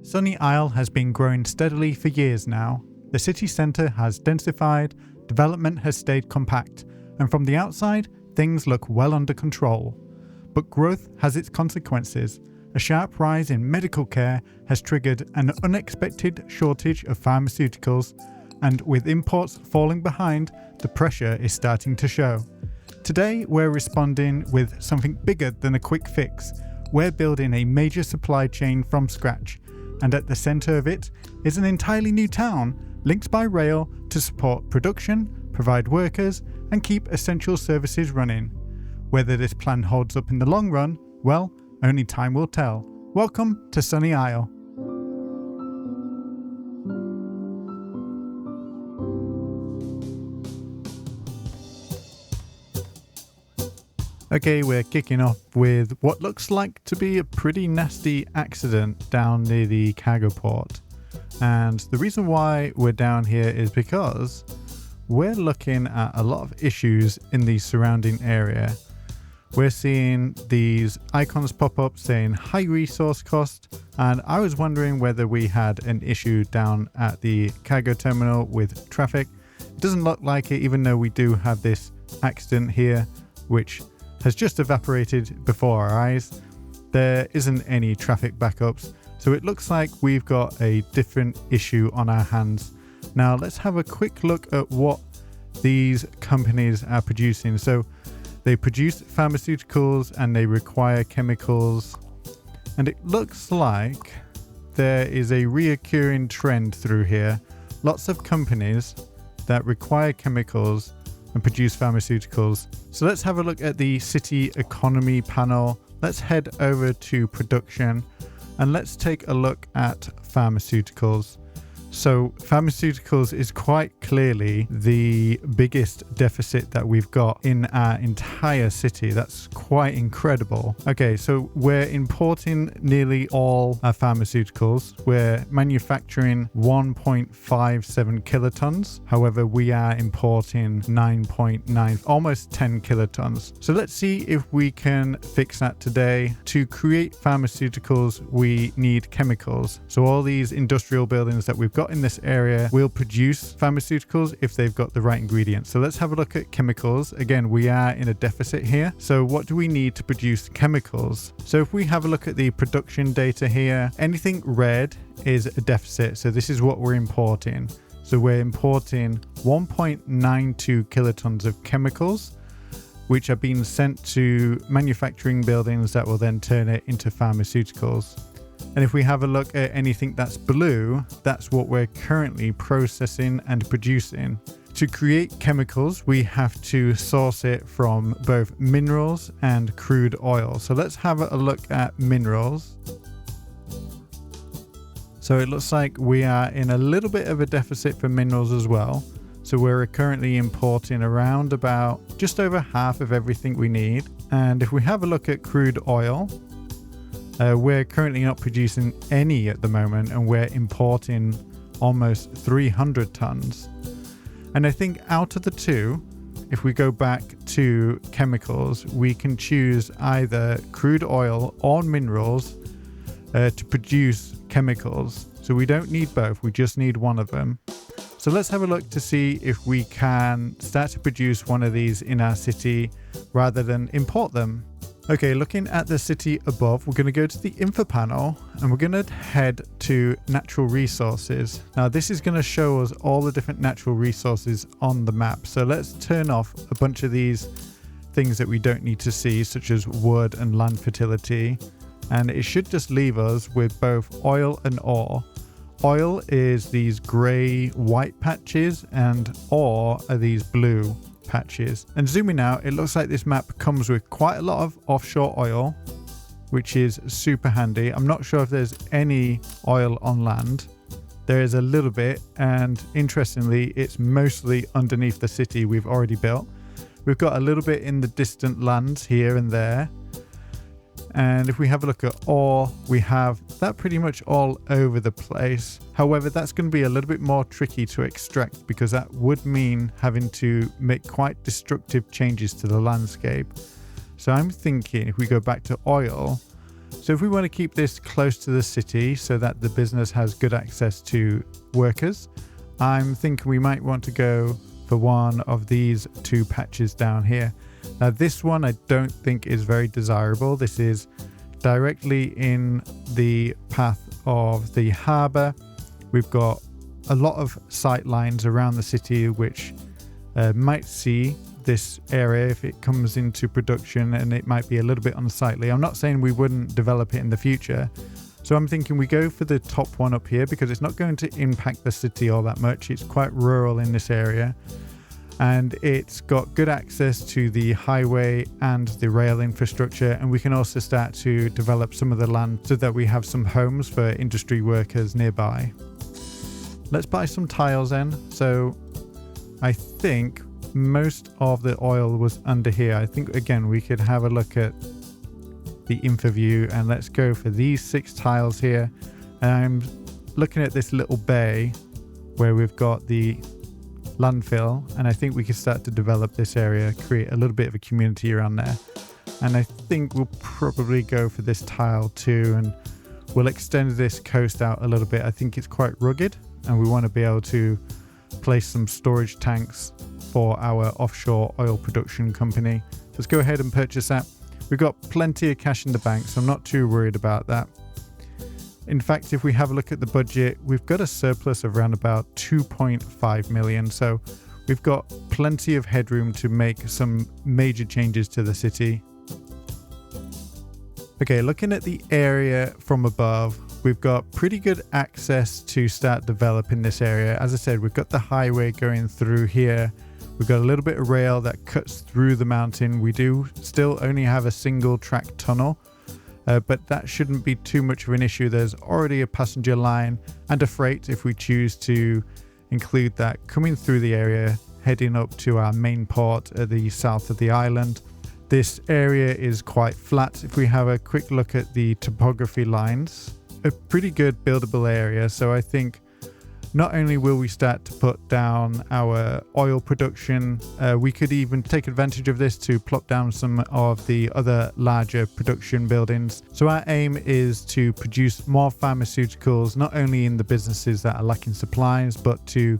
Sunny Isle has been growing steadily for years now. The city centre has densified, development has stayed compact, and from the outside, things look well under control. But growth has its consequences. A sharp rise in medical care has triggered an unexpected shortage of pharmaceuticals, and with imports falling behind, the pressure is starting to show. Today, we're responding with something bigger than a quick fix. We're building a major supply chain from scratch, and at the centre of it is an entirely new town, linked by rail to support production, provide workers, and keep essential services running. Whether this plan holds up in the long run, well, only time will tell. Welcome to Sunny Isle. Okay, we're kicking off with what looks like to be a pretty nasty accident down near the cargo port. And the reason why we're down here is because we're looking at a lot of issues in the surrounding area. We're seeing these icons pop up saying high resource cost, and I was wondering whether we had an issue down at the cargo terminal with traffic. It doesn't look like it, even though we do have this accident here, which has just evaporated before our eyes. There isn't any traffic backups, so it looks like we've got a different issue on our hands. Now let's have a quick look at what these companies are producing. So they produce pharmaceuticals and they require chemicals, and it looks like there is a reoccurring trend through here. Lots of companies that require chemicals and produce pharmaceuticals. So let's have a look at the city economy panel. Let's head over to production and let's take a look at pharmaceuticals. So pharmaceuticals is quite clearly the biggest deficit that we've got in our entire city. That's quite incredible. Okay, so we're importing nearly all our pharmaceuticals. We're manufacturing 1.57 kilotons. However, we are importing 9.9, almost 10 kilotons. So let's see if we can fix that today. To create pharmaceuticals, we need chemicals. So all these industrial buildings that we've got in this area will produce pharmaceuticals if they've got the right ingredients. So let's have a look at chemicals. Again, we are in a deficit here. So what do we need to produce chemicals? So if we have a look at the production data here, anything red is a deficit. So this is what we're importing. So we're importing 1.92 kilotons of chemicals, which are being sent to manufacturing buildings that will then turn it into pharmaceuticals. And if we have a look at anything that's blue, that's what we're currently processing and producing. To create chemicals, we have to source it from both minerals and crude oil. So let's have a look at minerals. So it looks like we are in a little bit of a deficit for minerals as well. So we're currently importing around about just over half of everything we need. And if we have a look at crude oil, we're currently not producing any at the moment, and we're importing almost 300 tons. And I think out of the two, if we go back to chemicals, we can choose either crude oil or minerals to produce chemicals. So we don't need both, we just need one of them. So let's have a look to see if we can start to produce one of these in our city rather than import them. Okay, looking at the city above, we're going to go to the info panel and we're going to head to natural resources. Now this is going to show us all the different natural resources on the map. So let's turn off a bunch of these things that we don't need to see, such as wood and land fertility. And it should just leave us with both oil and ore. Oil is these grey white patches and ore are these blue patches. And zooming out, it looks like this map comes with quite a lot of offshore oil, which is super handy. I'm not sure if there's any oil on land. There is a little bit, and interestingly, it's mostly underneath the city we've already built. We've got a little bit in the distant lands here and there. And if we have a look at ore, we have that pretty much all over the place. However, that's going to be a little bit more tricky to extract because that would mean having to make quite destructive changes to the landscape. So I'm thinking if we go back to oil, So if we want to keep this close to the city so that the business has good access to workers, I'm thinking we might want to go for one of these two patches down here. Now this one I don't think is very desirable. This is directly in the path of the harbour. We've got a lot of sight lines around the city which might see this area if it comes into production, and it might be a little bit unsightly. I'm not saying we wouldn't develop it in the future. So I'm thinking we go for the top one up here because it's not going to impact the city all that much. It's quite rural in this area, and it's got good access to the highway and the rail infrastructure, and we can also start to develop some of the land so that we have some homes for industry workers nearby. Let's buy some tiles then. So I think most of the oil was under here. I think again we could have a look at the info view, and let's go for these 6 tiles here. And I'm looking at this little bay where we've got the landfill, and I think we could start to develop this area, create a little bit of a community around there. And I think we'll probably go for this tile too, and we'll extend this coast out a little bit. I think it's quite rugged, and we want to be able to place some storage tanks for our offshore oil production company. Let's go ahead and purchase that. We've got plenty of cash in the bank, so I'm not too worried about that. In fact, if we have a look at the budget, we've got a surplus of around about 2.5 million. So we've got plenty of headroom to make some major changes to the city. Okay, looking at the area from above, we've got pretty good access to start developing this area. As I said, we've got the highway going through here. We've got a little bit of rail that cuts through the mountain. We do still only have a single track tunnel, but that shouldn't be too much of an issue. There's already a passenger line and a freight if we choose to include that coming through the area, heading up to our main port at the south of the island. This area is quite flat. If we have a quick look at the topography lines, a pretty good buildable area. So I think not only will we start to put down our oil production, we could even take advantage of this to plop down some of the other larger production buildings. So our aim is to produce more pharmaceuticals, not only in the businesses that are lacking supplies, but to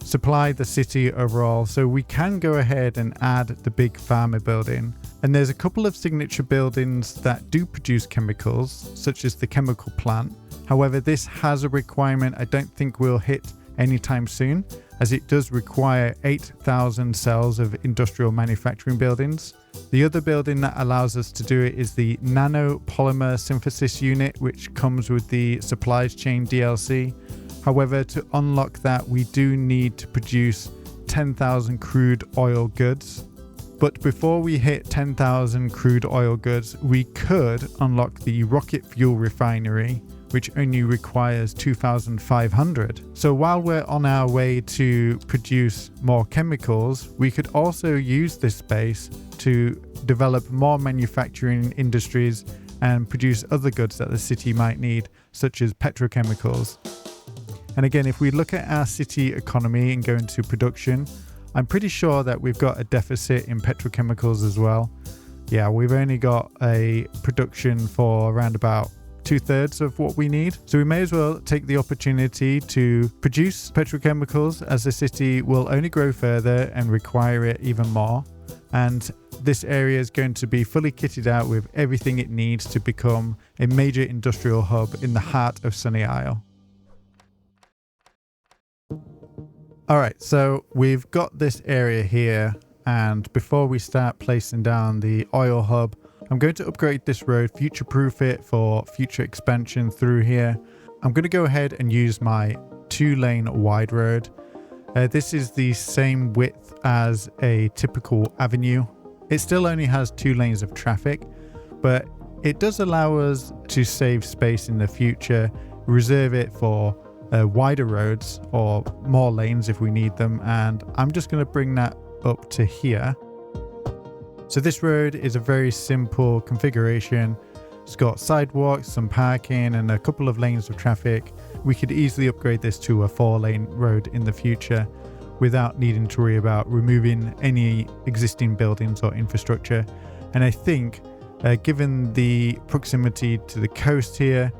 supply the city overall. So we can go ahead and add the big pharma building. And there's a couple of signature buildings that do produce chemicals, such as the chemical plant. However, this has a requirement I don't think we'll hit anytime soon, as it does require 8,000 cells of industrial manufacturing buildings. The other building that allows us to do it is the nanopolymer synthesis unit, which comes with the supplies chain DLC. However, to unlock that, we do need to produce 10,000 crude oil goods. But before we hit 10,000 crude oil goods, we could unlock the rocket fuel refinery, which only requires 2,500. So while we're on our way to produce more chemicals, we could also use this space to develop more manufacturing industries and produce other goods that the city might need, such as petrochemicals. And again, if we look at our city economy and go into production, I'm pretty sure that we've got a deficit in petrochemicals as well. Yeah, we've only got a production for around about 2/3 of what we need. So we may as well take the opportunity to produce petrochemicals, as the city will only grow further and require it even more. And this area is going to be fully kitted out with everything it needs to become a major industrial hub in the heart of Sunny Isle. All right, so we've got this area here, and before we start placing down the oil hub, I'm going to upgrade this road, future-proof it for future expansion through here. I'm going to go ahead and use my 2-lane wide road. This is the same width as a typical avenue. It still only has 2 lanes of traffic, but it does allow us to save space in the future, reserve it for wider roads or more lanes if we need them, and I'm just going to bring that up to here. So this road is a very simple configuration. It's got sidewalks, some parking, and a couple of lanes of traffic. We could easily upgrade this to a 4-lane road in the future without needing to worry about removing any existing buildings or infrastructure. And I think Given the proximity to the coast here,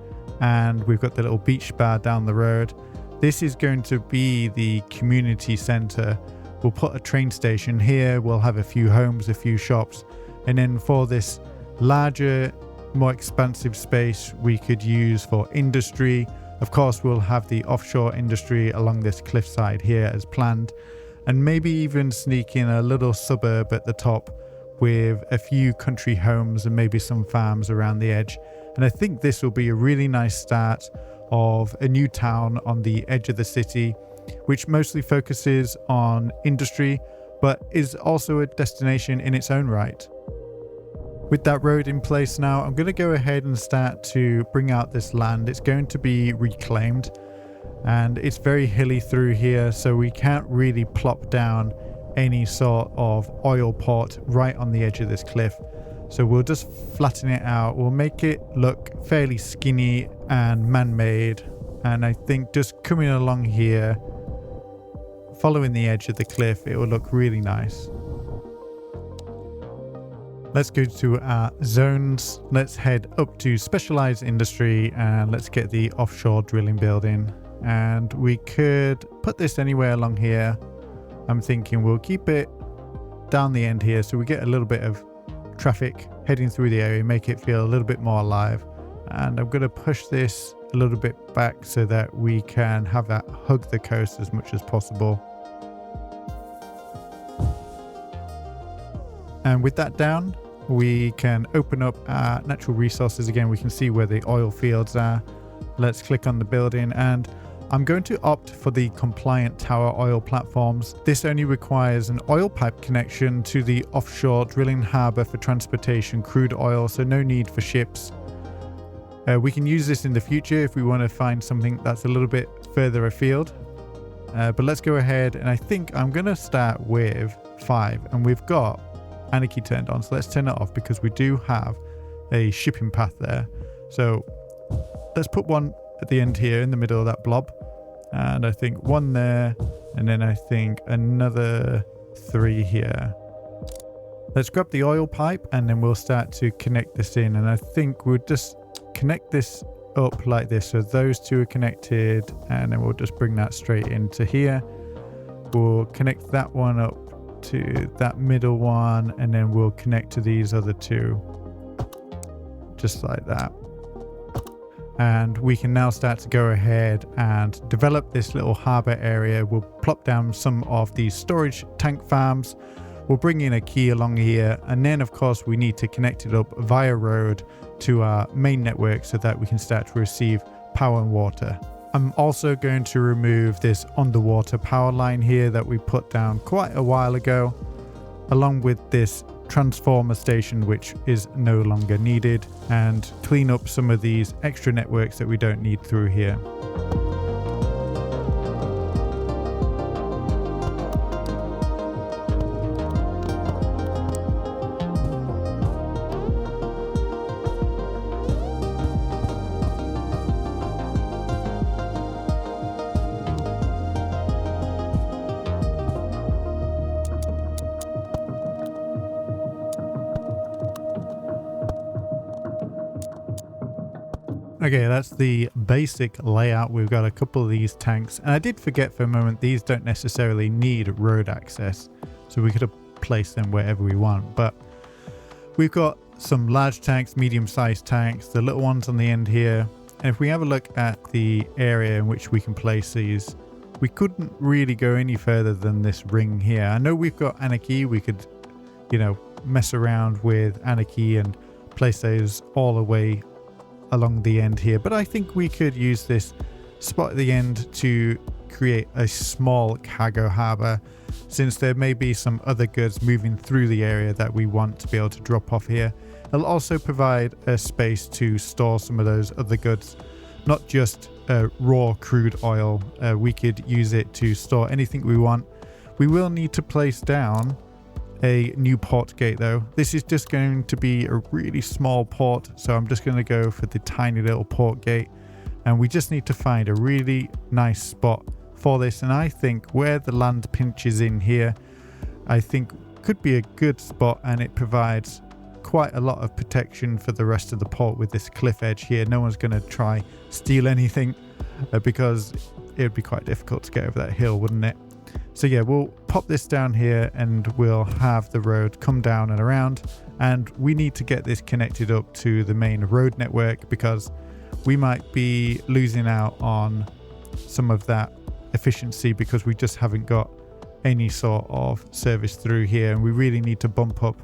and we've got the little beach bar down the road, this is going to be the community center. We'll put a train station here, we'll have a few homes, a few shops, and then for this larger, more expansive space we could use for industry. Of course, we'll have the offshore industry along this cliffside here as planned, and maybe even sneak in a little suburb at the top with a few country homes and maybe some farms around the edge. And I think this will be a really nice start of a new town on the edge of the city, which mostly focuses on industry, but is also a destination in its own right. With that road in place now, I'm going to go ahead and start to bring out this land. It's going to be reclaimed, and it's very hilly through here, so we can't really plop down any sort of oil port right on the edge of this cliff. So we'll just flatten it out. We'll make it look fairly skinny and man-made. And I think just coming along here, following the edge of the cliff, it will look really nice. Let's go to our zones. Let's head up to specialized industry and let's get the offshore drilling building. And we could put this anywhere along here. I'm thinking we'll keep it down the end here so we get a little bit of traffic heading through the area, make it feel a little bit more alive. And I'm going to push this a little bit back so that we can have that hug the coast as much as possible. And with that down, we can open up our natural resources again. We can see where the oil fields are. Let's click on the building, and I'm going to opt for the compliant tower oil platforms. This only requires an oil pipe connection to the offshore drilling harbour for transportation crude oil, so no need for ships. We can use this in the future if we want to find something that's a little bit further afield. But let's go ahead, and I think I'm going to start with 5, and we've got Anarchy turned on, so let's turn it off because we do have a shipping path there. So let's put one at the end here in the middle of that blob, and I think one there, and then I think another 3 here. Let's grab the oil pipe and then we'll start to connect this in, and I think we'll just connect this up like this, so those 2 are connected, and then we'll just bring that straight into here. We'll connect that one up to that middle one, and then we'll connect to these other 2 just like that. And we can now start to go ahead and develop this little harbor area. We'll plop down some of these storage tank farms. We'll bring in a key along here, and then of course we need to connect it up via road to our main network so that we can start to receive power and water. I'm also going to remove this underwater power line here that we put down quite a while ago, along with this transformer station which is no longer needed, and clean up some of these extra networks that we don't need through here. Okay, that's the basic layout. We've got a couple of these tanks, and I did forget for a moment, these don't necessarily need road access, so we could have placed them wherever we want. But we've got some large tanks, medium-sized tanks, the little ones on the end here. And if we have a look at the area in which we can place these, we couldn't really go any further than this ring here. I know we've got Anarchy. We could, mess around with Anarchy and place those all the way along the end here, but I think we could use this spot at the end to create a small cargo harbor, since there may be some other goods moving through the area that we want to be able to drop off here. It'll also provide a space to store some of those other goods, not just raw crude oil. We could use it to store anything we want. We will need to place down a new port gate though. This is just going to be a really small port, so I'm just going to go for the tiny little port gate, and we just need to find a really nice spot for this. And I think where the land pinches in here, I think could be a good spot, and it provides quite a lot of protection for the rest of the port with this cliff edge here. No one's going to try steal anything because it would be quite difficult to get over that hill, wouldn't it? So yeah, we'll pop this down here and we'll have the road come down and around, and we need to get this connected up to the main road network because we might be losing out on some of that efficiency because we just haven't got any sort of service through here, and we really need to bump up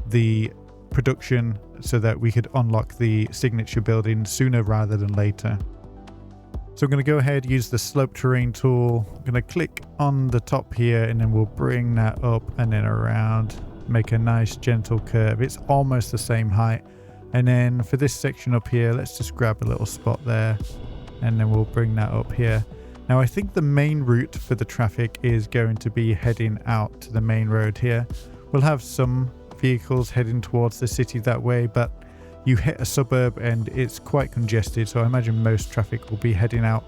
the production so that we could unlock the signature building sooner rather than later. So I'm going to go ahead, use the slope terrain tool. I'm going to click on the top here and then we'll bring that up and then around, make a nice gentle curve. It's almost the same height. And then for this section up here, let's just grab a little spot there and then we'll bring that up here. Now I think the main route for the traffic is going to be heading out to the main road here. We'll have some vehicles heading towards the city that way, but you hit a suburb and it's quite congested, so I imagine most traffic will be heading out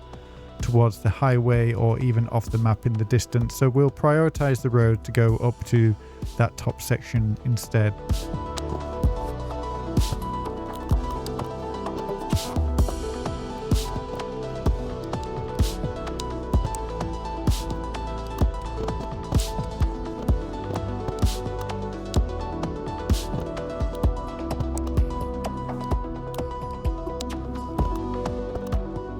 towards the highway or even off the map in the distance. So we'll prioritize the road to go up to that top section instead.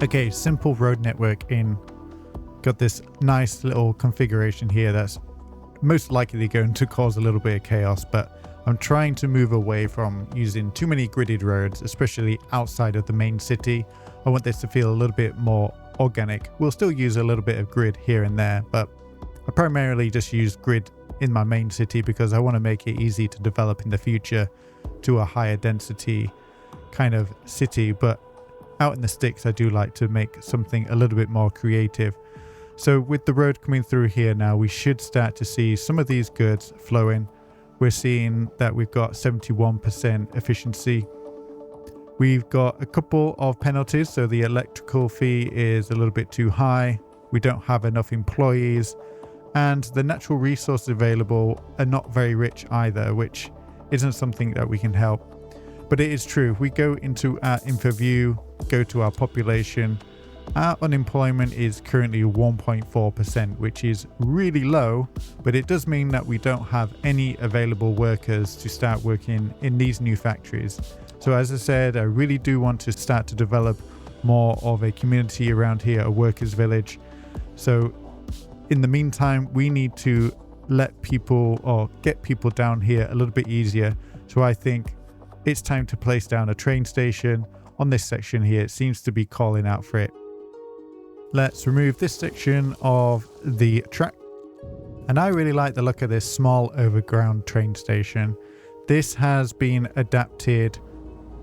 Okay, simple road network in. Got this nice little configuration here that's most likely going to cause a little bit of chaos, but I'm trying to move away from using too many gridded roads, especially outside of the main city. I want this to feel a little bit more organic. We'll still use a little bit of grid here and there, but I primarily just use grid in my main city because I want to make it easy to develop in the future to a higher density kind of city. But out in the sticks, I do like to make something a little bit more creative. So with the road coming through here now, we should start to see some of these goods flowing. We're seeing that we've got 71% efficiency. We've got a couple of penalties. So the electrical fee is a little bit too high. We don't have enough employees, and the natural resources available are not very rich either, which isn't something that we can help. But it is true. If we go into our info view, go to our population, our unemployment is currently 1.4%, which is really low, but it does mean that we don't have any available workers to start working in these new factories. So as I said, I really do want to start to develop more of a community around here, a workers village. So in the meantime, we need to let people or get people down here a little bit easier. So I think it's time to place down a train station on this section here. It seems to be calling out for it. Let's remove this section of the track. And I really like the look of this small overground train station. This has been adapted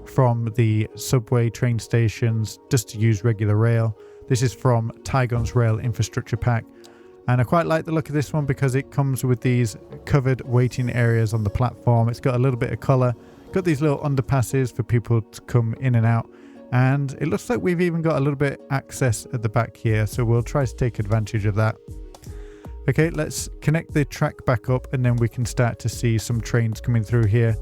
from the subway train stations just to use regular rail. This is from Tygon's Rail Infrastructure Pack. And I quite like the look of this one because it comes with these covered waiting areas on the platform. It's got a little bit of colour. Got these little underpasses for people to come in and out, and it looks like we've even got a little bit access at the back here, so we'll try to take advantage of that. Okay, let's connect the track back up and then we can start to see some trains coming through here.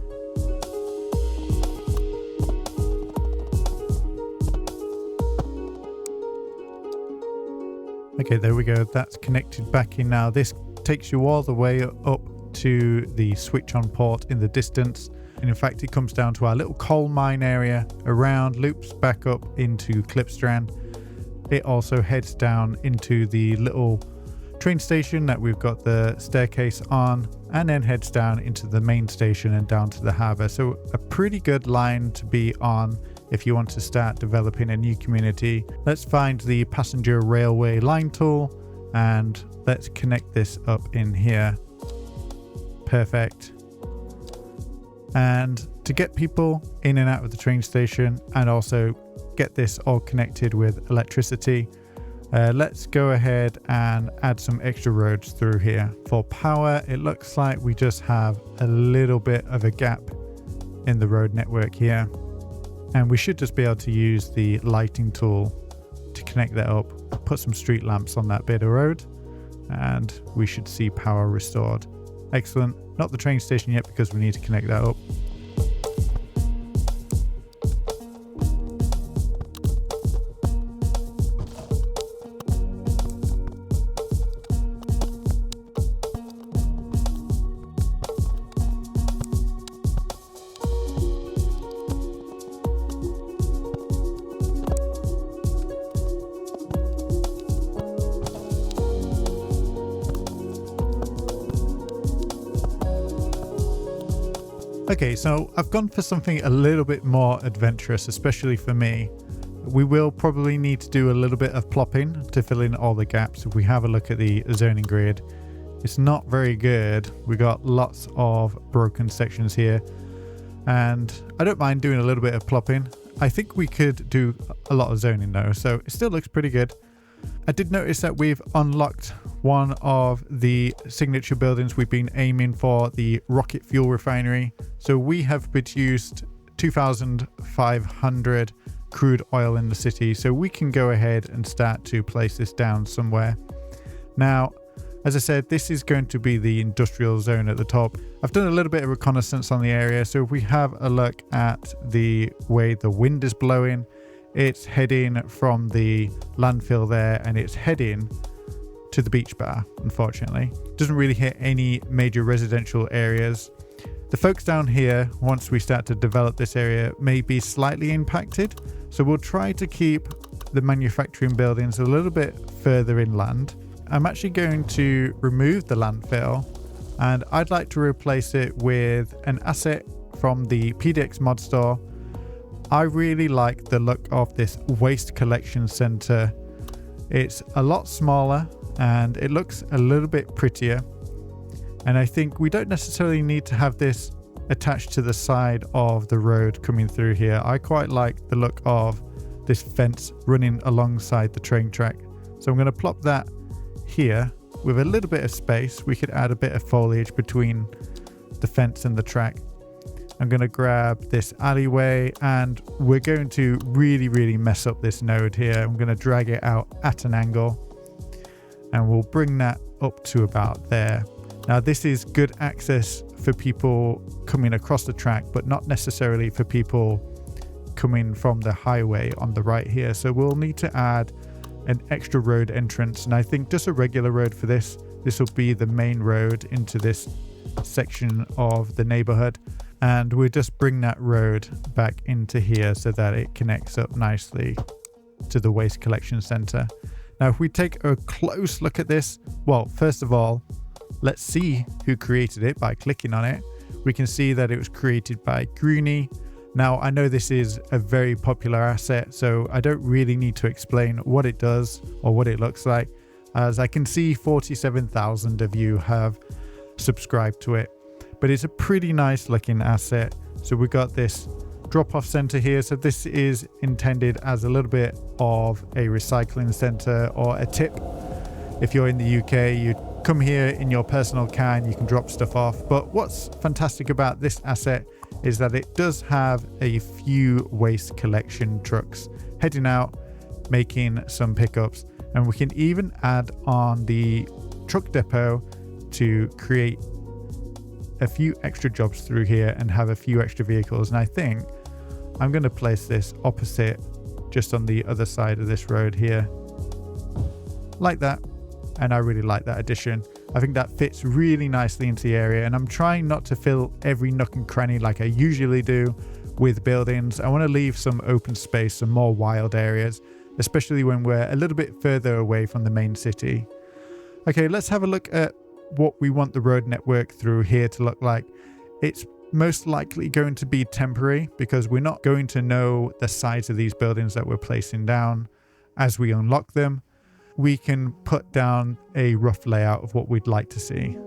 Okay, there we go. That's connected back in now. This takes you all the way up to the switch on port in the distance. And in fact, it comes down to our little coal mine area, around, loops back up into Clipstrand. It also heads down into the little train station that we've got the staircase on, and then heads down into the main station and down to the harbour. So a pretty good line to be on if you want to start developing a new community. Let's find the passenger railway line tool and let's connect this up in here. Perfect. And to get people in and out of the train station and also get this all connected with electricity, let's go ahead and add some extra roads through here. For power, it looks like we just have a little bit of a gap in the road network here, and we should just be able to use the lighting tool to connect that up, put some street lamps on that bit of road, and we should see power restored. Excellent. Not the train station yet because we need to connect that up. Okay, so I've gone for something a little bit more adventurous, especially for me. We will probably need to do a little bit of plopping to fill in all the gaps. If we have a look at the zoning grid, it's not very good. We got lots of broken sections here, and I don't mind doing a little bit of plopping. I think we could do a lot of zoning though, so it still looks pretty good. I did notice that we've unlocked one of the signature buildings we've been aiming for, the rocket fuel refinery. So we have produced 2,500 crude oil in the city, so we can go ahead and start to place this down somewhere. Now, as I said, this is going to be the industrial zone at the top. I've done a little bit of reconnaissance on the area, so if we have a look at the way the wind is blowing, it's heading from the landfill there and it's heading to the beach bar. Unfortunately, doesn't really hit any major residential areas. The folks down here, once we start to develop this area, may be slightly impacted, so we'll try to keep the manufacturing buildings a little bit further inland. I'm actually going to remove the landfill, and I'd like to replace it with an asset from the PDX mod store. I really like the look of this waste collection center. It's a lot smaller and it looks a little bit prettier. And I think we don't necessarily need to have this attached to the side of the road coming through here. I quite like the look of this fence running alongside the train track. So I'm going to plop that here with a little bit of space. We could add a bit of foliage between the fence and the track. I'm going to grab this alleyway and we're going to really mess up this node here. I'm going to drag it out at an angle and we'll bring that up to about there. Now this is good access for people coming across the track, but not necessarily for people coming from the highway on the right here. So we'll need to add an extra road entrance, and I think just a regular road for this. This will be the main road into this section of the neighborhood, and we'll just bring that road back into here so that it connects up nicely to the waste collection center. Now if we take a close look at this, well, first of all, let's see who created it by clicking on it. We can see that it was created by Scunny. Now I know this is a very popular asset, so I don't really need to explain what it does or what it looks like, as I can see 47,000 of you have subscribed to it. But it's a pretty nice looking asset. So we've got this drop-off center here. So this is intended as a little bit of a recycling center or a tip. If you're in the UK, you come here in your personal car and you can drop stuff off. But what's fantastic about this asset is that it does have a few waste collection trucks heading out, making some pickups. And we can even add on the truck depot to create a few extra jobs through here and have a few extra vehicles. And I think I'm going to place this opposite, just on the other side of this road here, like that. And I really like that addition. I think that fits really nicely into the area, and I'm trying not to fill every nook and cranny like I usually do with buildings. I want to leave some open space, some more wild areas, especially when we're a little bit further away from the main city. Okay, let's have a look at what we want the road network through here to look like. It's most likely going to be temporary because we're not going to know the size of these buildings that we're placing down. As we unlock them, we can put down a rough layout of what we'd like to see.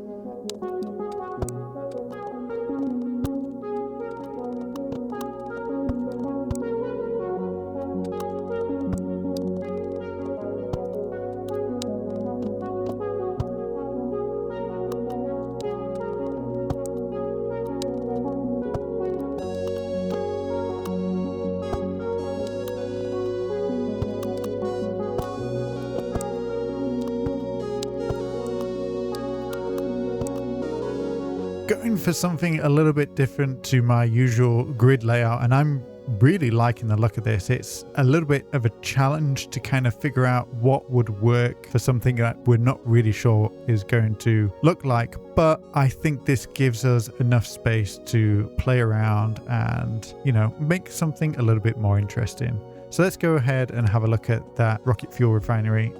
Going for something a little bit different to my usual grid layout, and I'm really liking the look of this. It's a little bit of a challenge to kind of figure out what would work for something that we're not really sure is going to look like, but I think this gives us enough space to play around and, you know, make something a little bit more interesting. So let's go ahead and have a look at that rocket fuel refinery.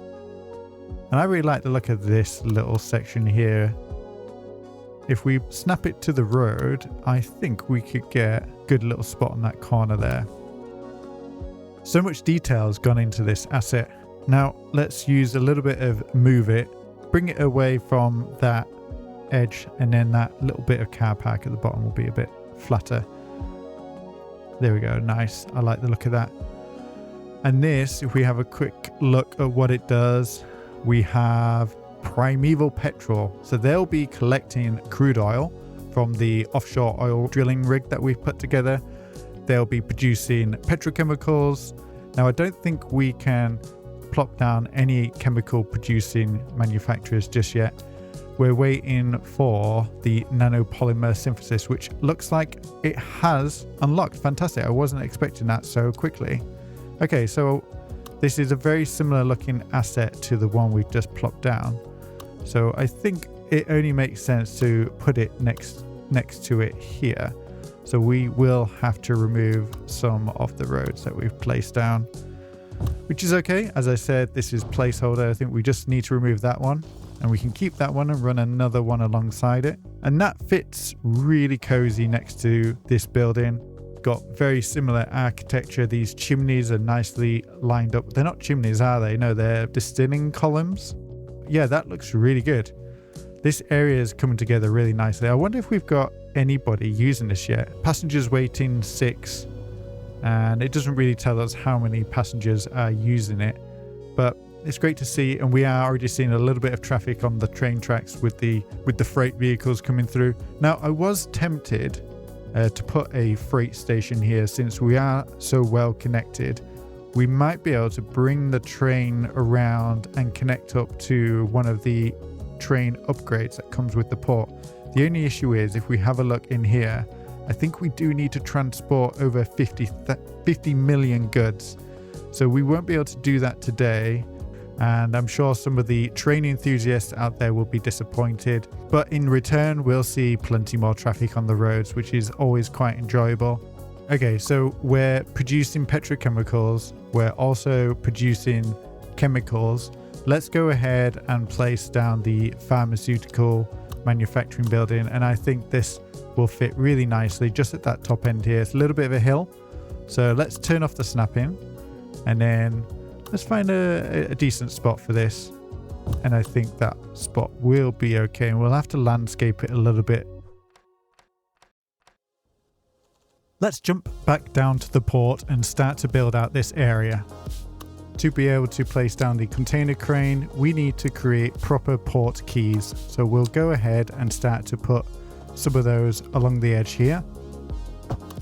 And I really like the look of this little section here. If we snap it to the road, I think we could get a good little spot on that corner there. So much detail has gone into this asset. Now let's use a little bit of move it, bring it away from that edge, and then that little bit of car park at the bottom will be a bit flatter. There we go, nice. I like the look of that. And this, if we have a quick look at what it does, we have primeval petrol. So they'll be collecting crude oil from the offshore oil drilling rig that we've put together. They'll be producing petrochemicals. Now I don't think we can plop down any chemical producing manufacturers just yet. We're waiting for the nanopolymer synthesis, which looks like it has unlocked. Fantastic. I wasn't expecting that so quickly. Okay, so this is a very similar looking asset to the one we've just plopped down. So I think it only makes sense to put it next to it here. So we will have to remove some of the roads that we've placed down, which is okay. As I said, this is placeholder. I think we just need to remove that one, and we can keep that one and run another one alongside it. And that fits really cozy next to this building. Got very similar architecture. These chimneys are nicely lined up. They're not chimneys, are they? No, they're distilling columns. Yeah, that looks really good. This area is coming together really nicely. I wonder if we've got anybody using this yet. Passengers waiting 6, and it doesn't really tell us how many passengers are using it, but it's great to see. And we are already seeing a little bit of traffic on the train tracks with the freight vehicles coming through. Now I was tempted to put a freight station here. Since we are so well connected, we might be able to bring the train around and connect up to one of the train upgrades that comes with the port. The only issue is, if we have a look in here, I think we do need to transport over 50 million goods. So we won't be able to do that today. And I'm sure some of the train enthusiasts out there will be disappointed. But in return, we'll see plenty more traffic on the roads, which is always quite enjoyable. Okay, so we're producing petrochemicals. We're also producing chemicals. Let's go ahead and place down the pharmaceutical manufacturing building. And I think this will fit really nicely just at that top end here. It's a little bit of a hill. So let's turn off the snapping, and then let's find a decent spot for this. And I think that spot will be okay. And we'll have to landscape it a little bit. Let's jump back down to the port and start to build out this area. To be able to place down the container crane, we need to create proper port keys. So we'll go ahead and start to put some of those along the edge here.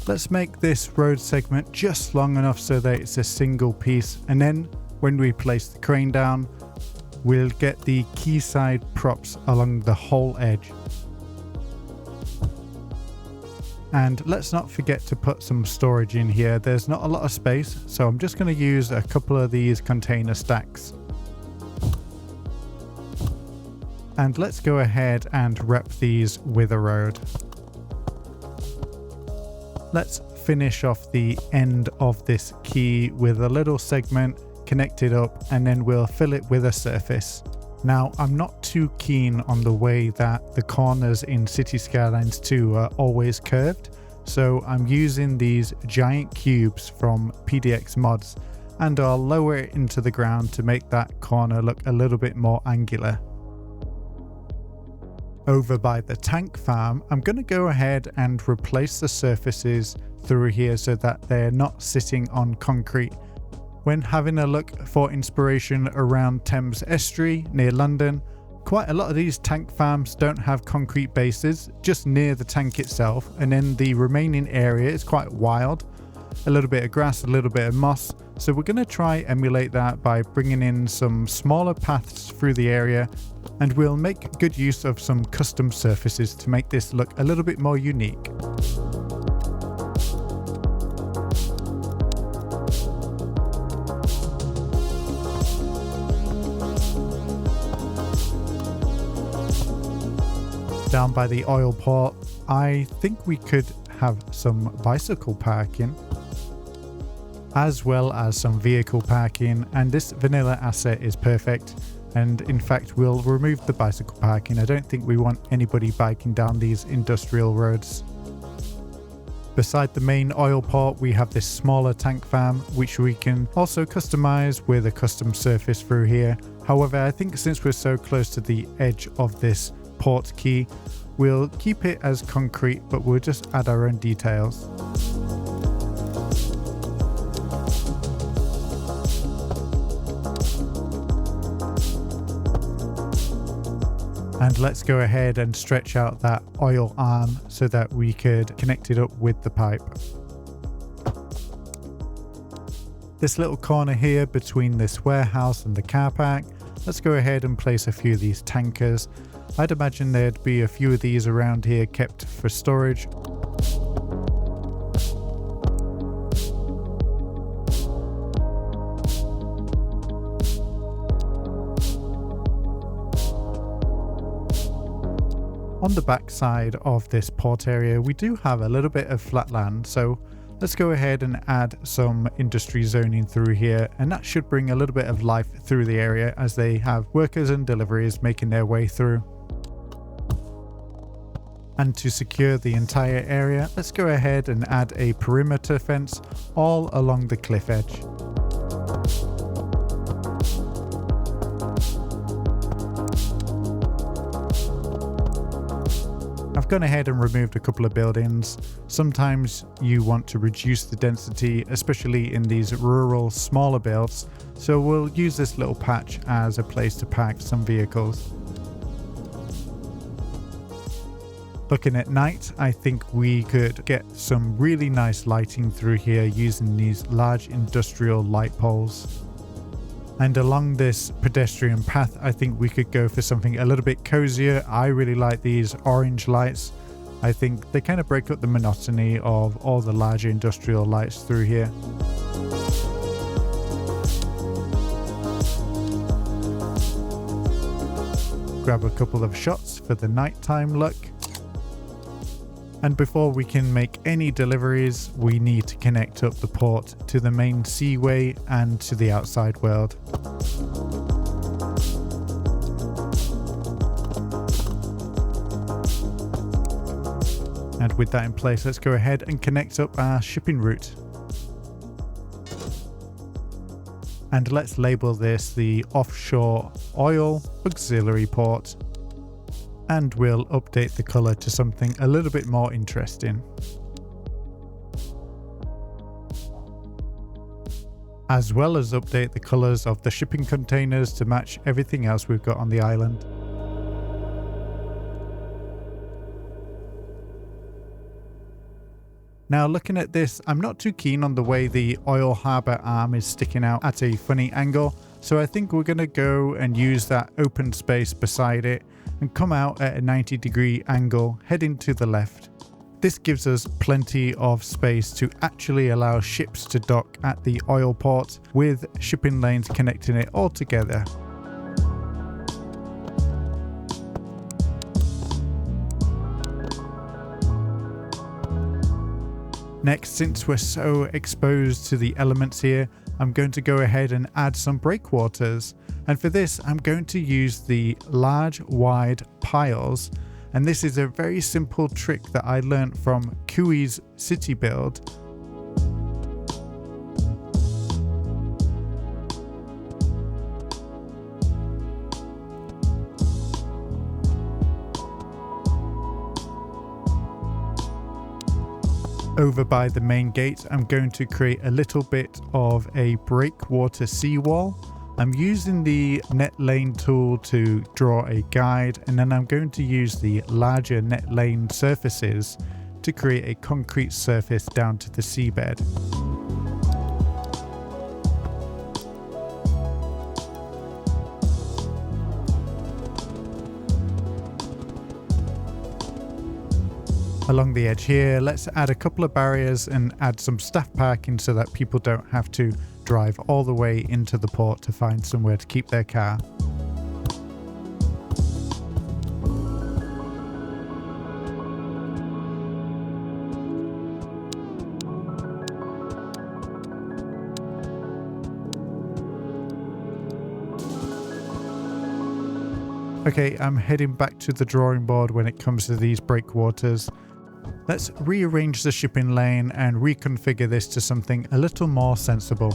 Let's make this road segment just long enough so that it's a single piece, and then when we place the crane down, we'll get the quayside props along the whole edge. And let's not forget to put some storage in here. There's not a lot of space, so I'm just going to use a couple of these container stacks. And let's go ahead and wrap these with a road. Let's finish off the end of this quay with a little segment connected up, and then we'll fill it with a surface. Now, I'm not too keen on the way that the corners in City Skylines 2 are always curved, so I'm using these giant cubes from PDX mods, and I'll lower it into the ground to make that corner look a little bit more angular. Over by the tank farm, I'm going to go ahead and replace the surfaces through here so that they're not sitting on concrete. When having a look for inspiration around Thames Estuary near London, quite a lot of these tank farms don't have concrete bases, just near the tank itself, and then the remaining area is quite wild. A little bit of grass, a little bit of moss. So we're going to try emulate that by bringing in some smaller paths through the area, and we'll make good use of some custom surfaces to make this look a little bit more unique. Down by the oil port, I think we could have some bicycle parking, as well as some vehicle parking, and this vanilla asset is perfect. And in fact, we'll remove the bicycle parking. I don't think we want anybody biking down these industrial roads. Beside the main oil port, we have this smaller tank farm, which we can also customize with a custom surface through here. However, I think since we're so close to the edge of this port key, we'll keep it as concrete, but we'll just add our own details. And let's go ahead and stretch out that oil arm so that we could connect it up with the pipe. This little corner here between this warehouse and the car park, let's go ahead and place a few of these tankers. I'd imagine there'd be a few of these around here kept for storage. On the back side of this port area, we do have a little bit of flat land, so let's go ahead and add some industry zoning through here, and that should bring a little bit of life through the area as they have workers and deliveries making their way through. And to secure the entire area, let's go ahead and add a perimeter fence all along the cliff edge. I've gone ahead and removed a couple of buildings. Sometimes you want to reduce the density, especially in these rural smaller builds, so we'll use this little patch as a place to park some vehicles. Looking at night, I think we could get some really nice lighting through here using these large industrial light poles. And along this pedestrian path, I think we could go for something a little bit cozier. I really like these orange lights. I think they kind of break up the monotony of all the larger industrial lights through here. Grab a couple of shots for the nighttime look. And before we can make any deliveries, we need to connect up the port to the main seaway and to the outside world. And with that in place, let's go ahead and connect up our shipping route. And let's label this the offshore oil auxiliary port. And we'll update the color to something a little bit more interesting. As well as update the colors of the shipping containers to match everything else we've got on the island. Now looking at this, I'm not too keen on the way the oil harbor arm is sticking out at a funny angle, so I think we're going to go and use that open space beside it and come out at a 90-degree angle heading to the left. This gives us plenty of space to actually allow ships to dock at the oil port, with shipping lanes connecting it all together. Next, since we're so exposed to the elements here, I'm going to go ahead and add some breakwaters. And for this, I'm going to use the large, wide piles. And this is a very simple trick that I learned from Kui's city build. Over by the main gate, I'm going to create a little bit of a breakwater seawall. I'm using the net lane tool to draw a guide, and then I'm going to use the larger net lane surfaces to create a concrete surface down to the seabed. Along the edge here, let's add a couple of barriers and add some staff parking so that people don't have to drive all the way into the port to find somewhere to keep their car. Okay, I'm heading back to the drawing board when it comes to these breakwaters. Let's rearrange the shipping lane and reconfigure this to something a little more sensible.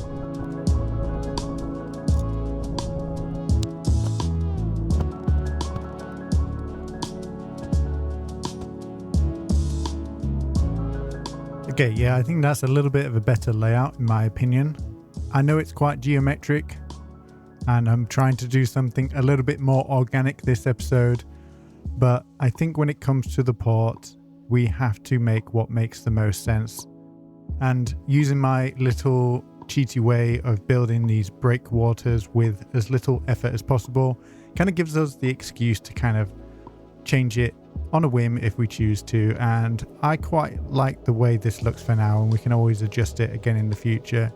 Okay, yeah, I think that's a little bit of a better layout in my opinion. I know it's quite geometric and I'm trying to do something a little bit more organic this episode, but I think when it comes to the port, we have to make what makes the most sense. And using my little cheaty way of building these breakwaters with as little effort as possible kind of gives us the excuse to kind of change it on a whim if we choose to, and I quite like the way this looks for now, and we can always adjust it again in the future.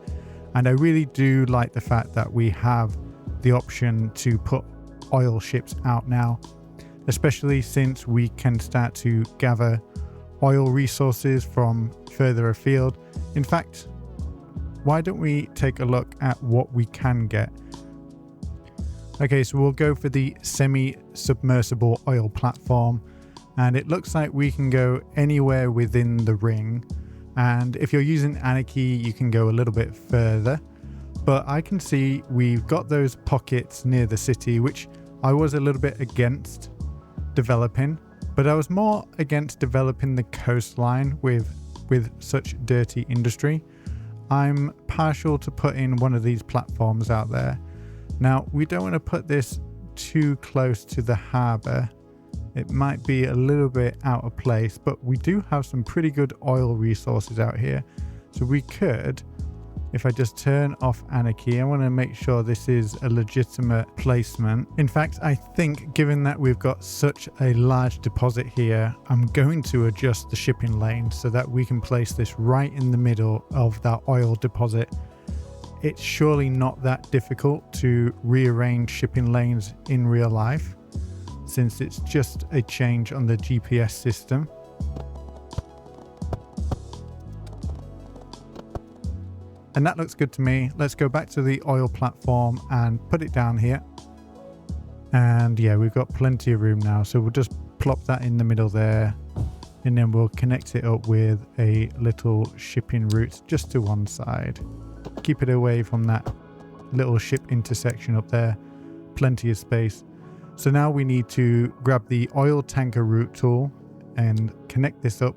And I really do like the fact that we have the option to put oil ships out now, especially since we can start to gather oil resources from further afield. In fact, why don't we take a look at what we can get? Okay, so we'll go for the semi-submersible oil platform, and it looks like we can go anywhere within the ring, and if you're using Anarchy you can go a little bit further, but I can see we've got those pockets near the city, which I was a little bit against developing, but I was more against developing the coastline with such dirty industry. I'm partial to putting one of these platforms out there. Now, we don't want to put this too close to the harbour. It might be a little bit out of place, but we do have some pretty good oil resources out here. So we could, if I just turn off Anarchy, I want to make sure this is a legitimate placement. In fact, I think given that we've got such a large deposit here, I'm going to adjust the shipping lane so that we can place this right in the middle of that oil deposit. It's surely not that difficult to rearrange shipping lanes in real life, since it's just a change on the GPS system. And that looks good to me. Let's go back to the oil platform and put it down here. And yeah, we've got plenty of room now, so we'll just plop that in the middle there, and then we'll connect it up with a little shipping route just to one side. Keep it away from that little ship intersection up there. Plenty of space. So now we need to grab the oil tanker route tool and connect this up,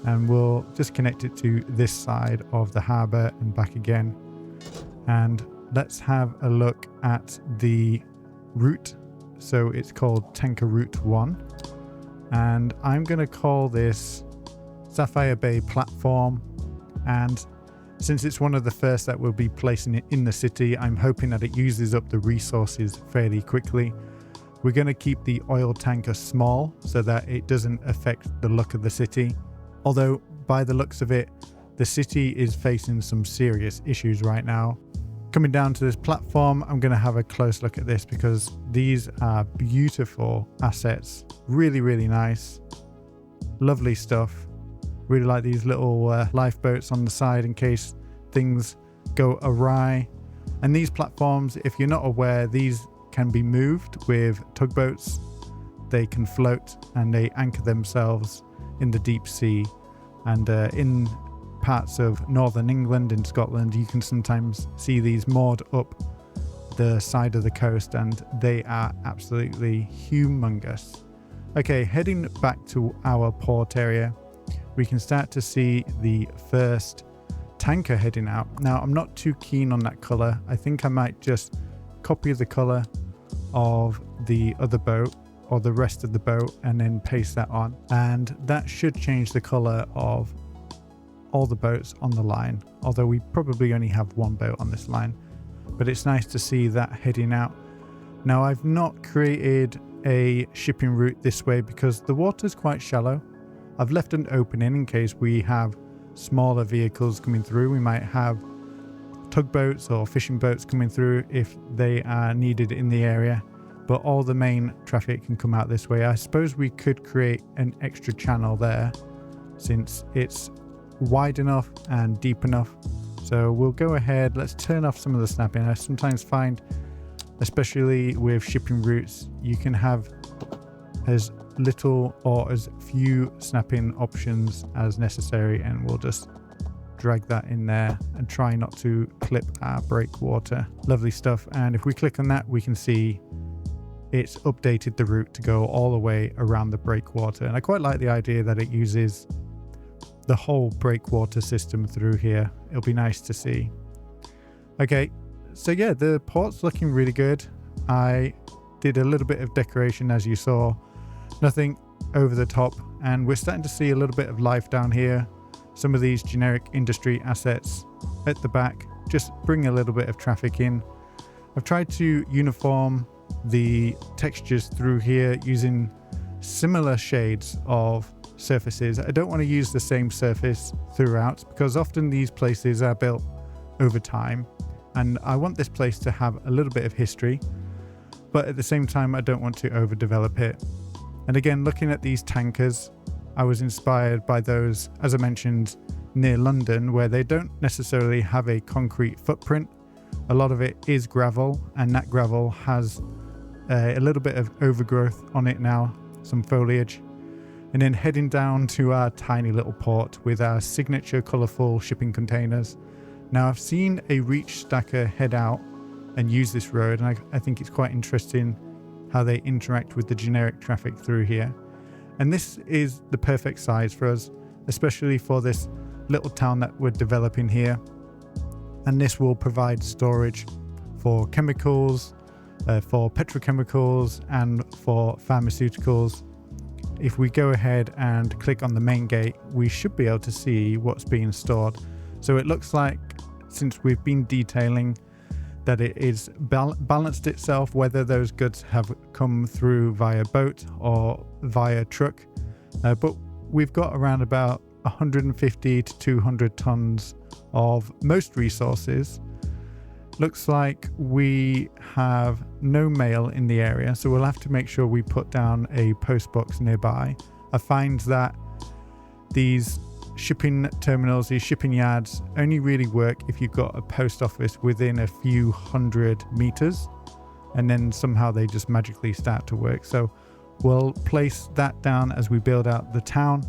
and we'll just connect it to this side of the harbour and back again. And let's have a look at the route. So it's called Tanker Route 1, and I'm going to call this Sapphire Bay Platform. And since it's one of the first that we'll be placing it in the city, I'm hoping that it uses up the resources fairly quickly. We're going to keep the oil tanker small so that it doesn't affect the look of the city. Although, by the looks of it, the city is facing some serious issues right now. Coming down to this platform, I'm going to have a close look at this because these are beautiful assets. Really, really nice. Lovely stuff. Really like these little lifeboats on the side in case things go awry. And these platforms, if you're not aware, these can be moved with tugboats. They can float and they anchor themselves in the deep sea. And in parts of northern England and Scotland, you can sometimes see these moored up the side of the coast, and they are absolutely humongous. Okay, heading back to our port area, we can start to see the first tanker heading out. Now, I'm not too keen on that color. I think I might just copy the color of the other boat or the rest of the boat and then paste that on. And that should change the color of all the boats on the line, although we probably only have one boat on this line. But it's nice to see that heading out. Now, I've not created a shipping route this way because the water's quite shallow. I've left an opening in case we have smaller vehicles coming through. We might have tugboats or fishing boats coming through if they are needed in the area, but all the main traffic can come out this way. I suppose we could create an extra channel there since it's wide enough and deep enough. So we'll go ahead, let's turn off some of the snapping. I sometimes find especially with shipping routes. You can have as little or as few snap-in options as necessary, and we'll just drag that in there and try not to clip our breakwater. Lovely stuff. And if we click on that, we can see it's updated the route to go all the way around the breakwater. And I quite like the idea that it uses the whole breakwater system through here. It'll be nice to see. Okay, so yeah, the port's looking really good. I did a little bit of decoration, as you saw, nothing over the top, and we're starting to see a little bit of life down here. Some of these generic industry assets at the back just bring a little bit of traffic in. I've tried to uniform the textures through here using similar shades of surfaces. I don't want to use the same surface throughout because often these places are built over time, and I want this place to have a little bit of history, but at the same time I don't want to overdevelop it. And again, looking at these tankers, I was inspired by those, as I mentioned, near London, where they don't necessarily have a concrete footprint. A lot of it is gravel, and that gravel has a little bit of overgrowth on it now, some foliage. And then heading down to our tiny little port with our signature colourful shipping containers. Now I've seen a reach stacker head out and use this road, and I think it's quite interesting how they interact with the generic traffic through here. And this is the perfect size for us, especially for this little town that we're developing here. And this will provide storage for chemicals, for petrochemicals, and for pharmaceuticals. If we go ahead and click on the main gate, we should be able to see what's being stored. So it looks like, since we've been detailing, that it is balanced itself, whether those goods have come through via boat or via truck. But we've got around about 150 to 200 tons of most resources. Looks like we have no mail in the area, so we'll have to make sure we put down a post box nearby. I find that these shipping terminals, these shipping yards, only really work if you've got a post office within a few hundred meters, and then somehow they just magically start to work. So we'll place that down as we build out the town,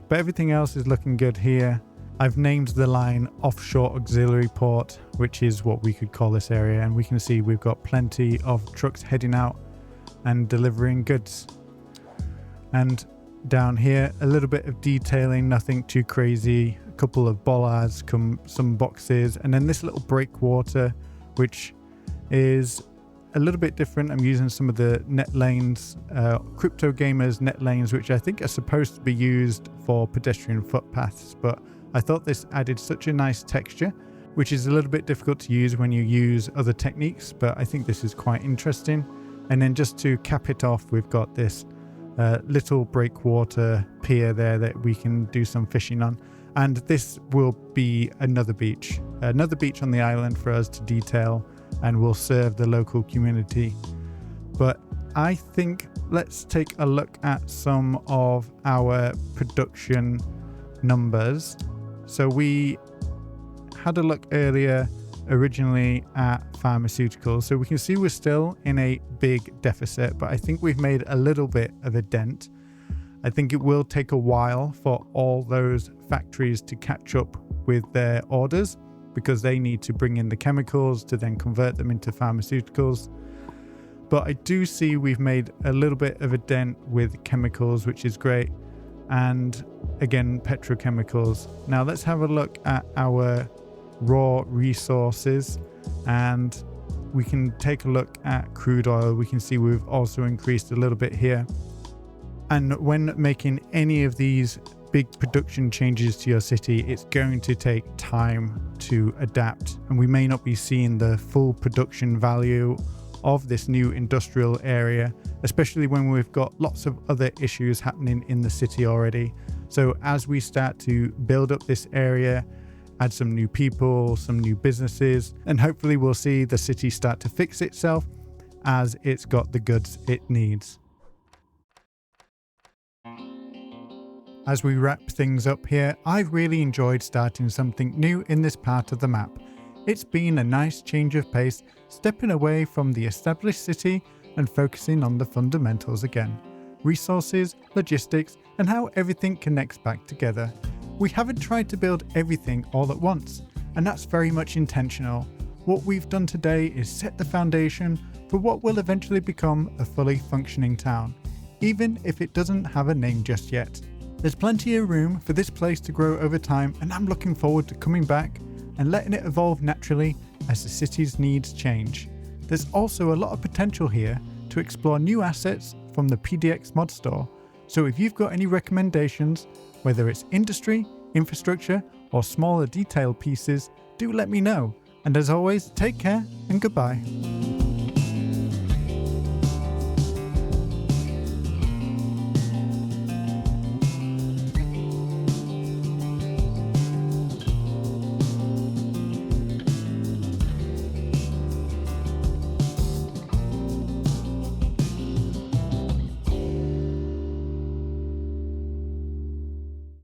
but everything else is looking good here. I've named the line Offshore Auxiliary Port, which is what we could call this area, and we can see we've got plenty of trucks heading out and delivering goods. And down here, a little bit of detailing, nothing too crazy, a couple of bollards, some boxes, and then this little breakwater, which is a little bit different. I'm using some of the net lanes, Crypto Gamers net lanes, which I think are supposed to be used for pedestrian footpaths, but I thought this added such a nice texture, which is a little bit difficult to use when you use other techniques, but I think this is quite interesting. And then just to cap it off, we've got this little breakwater pier there that we can do some fishing on. And this will be another beach on the island for us to detail, and will serve the local community. But I think let's take a look at some of our production numbers. So we had a look earlier originally at pharmaceuticals, so we can see we're still in a big deficit, but I think we've made a little bit of a dent. I think it will take a while for all those factories to catch up with their orders, because they need to bring in the chemicals to then convert them into pharmaceuticals. But I do see we've made a little bit of a dent with chemicals, which is great, and again petrochemicals. Now let's have a look at our raw resources, and we can take a look at crude oil. We can see we've also increased a little bit here. And when making any of these big production changes to your city, it's going to take time to adapt, and we may not be seeing the full production value of this new industrial area, especially when we've got lots of other issues happening in the city already. So as we start to build up this area, add some new people, some new businesses, and hopefully we'll see the city start to fix itself as it's got the goods it needs. As we wrap things up here, I've really enjoyed starting something new in this part of the map. It's been a nice change of pace, stepping away from the established city and focusing on the fundamentals again. Resources, logistics, and how everything connects back together. We haven't tried to build everything all at once, and that's very much intentional. What we've done today is set the foundation for what will eventually become a fully functioning town, even if it doesn't have a name just yet. There's plenty of room for this place to grow over time, and I'm looking forward to coming back and letting it evolve naturally as the city's needs change. There's also a lot of potential here to explore new assets from the PDX mod store, so if you've got any recommendations, whether it's industry, infrastructure, or smaller detailed pieces, do let me know. And as always, take care and goodbye.